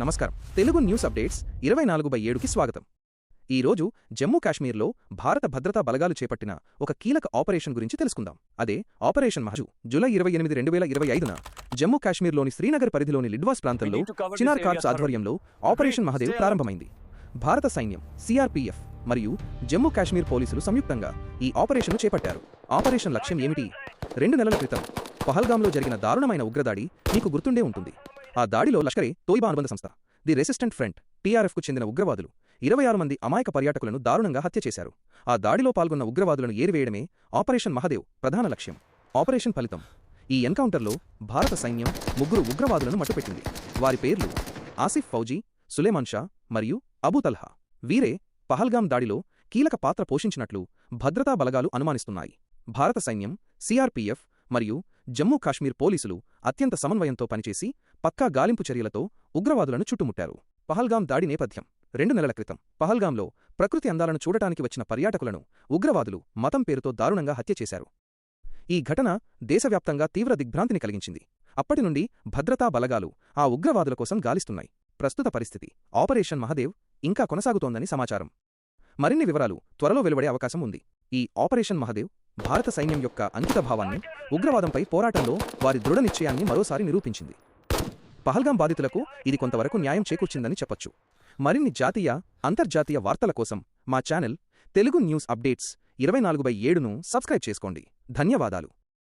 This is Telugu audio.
నమస్కారం. తెలుగు న్యూస్ అప్డేట్స్ 24/7కి స్వాగతం. ఈ రోజు జమ్మూ కాశ్మీర్లో భారత భద్రతా బలగాలు చేపట్టిన ఒక కీలక ఆపరేషన్ గురించి తెలుసుకుందాం. అదే ఆపరేషన్ మహజు. జూలై 28, 2025న జమ్మూ కాశ్మీర్లోని శ్రీనగర్ పరిధిలోని లిడ్వాస్ ప్రాంతంలో చినార్ కార్ప్స్ ఆధ్వర్యంలో ఆపరేషన్ మహదేవ్ ప్రారంభమైంది. భారత సైన్యం, సిఆర్పీఎఫ్ మరియు జమ్మూ కాశ్మీర్ పోలీసులు సంయుక్తంగా ఈ ఆపరేషన్ను చేపట్టారు. ఆపరేషన్ లక్ష్యం ఏమిటి? 2 నెలల క్రితం పహల్గాంలో జరిగిన దారుణమైన ఉగ్రదాడి మీకు గుర్తుండే ఉంటుంది. ఆ దాడిలో లష్కరే తోయిబా అనుబంధ సంస్థ ది రెసిస్టెంట్ ఫ్రంట్ టీఆర్ఎఫ్కు చెందిన ఉగ్రవాదులు 26 మంది అమాయక పర్యాటకులను దారుణంగా హత్య చేశారు. ఆ దాడిలో పాల్గొన్న ఉగ్రవాదులను ఏరివేయడమే ఆపరేషన్ మహదేవ్ ప్రధాన లక్ష్యం. ఆపరేషన్ ఫలితం: ఈ ఎన్కౌంటర్లో భారత సైన్యం 3 ఉగ్రవాదులను మట్టుపెట్టింది. వారి పేర్లు ఆసిఫ్ ఫౌజీ, సులేమాన్ షా మరియు అబూ తల్హా. వీరే పహల్గాం దాడిలో కీలక పాత్ర పోషించినట్లు భద్రతా బలగాలు అనుమానిస్తున్నాయి. భారత సైన్యం, సిఆర్పీఎఫ్ మరియు జమ్మూ కాశ్మీర్ పోలీసులు అత్యంత సమన్వయంతో పనిచేసి పక్కా గాలింపు చర్యలతో ఉగ్రవాదులను చుట్టుముట్టారు. పహల్గాం దాడి నేపథ్యం: 2 నెలల క్రితం పహల్గాంలో ప్రకృతి అందాలను చూడటానికి వచ్చిన పర్యాటకులను ఉగ్రవాదులు మతం పేరుతో దారుణంగా హత్య చేశారు. ఈ ఘటన దేశవ్యాప్తంగా తీవ్ర దిగ్భ్రాంతిని కలిగించింది. అప్పటి నుండి భద్రతా బలగాలు ఆ ఉగ్రవాదుల కోసం గాలిస్తున్నాయి. ప్రస్తుత పరిస్థితి: ఆపరేషన్ మహదేవ్ ఇంకా కొనసాగుతోందని సమాచారం. మరిన్ని వివరాలు త్వరలో వెలువడే అవకాశం ఉంది. ఈ ఆపరేషన్ మహదేవ్ భారత సైన్యం యొక్క అంకితభావాన్ని, ఉగ్రవాదంపై పోరాటంలో వారి దృఢ నిశ్చయాన్ని మరోసారి నిరూపించింది. పహల్గాం బాధితులకు ఇది కొంతవరకు న్యాయం చేకూర్చిందని చెప్పొచ్చు. మరిన్ని జాతీయ, అంతర్జాతీయ వార్తల కోసం మా ఛానల్ తెలుగు న్యూస్ అప్డేట్స్ 24/7ను సబ్స్క్రైబ్ చేసుకోండి. ధన్యవాదాలు.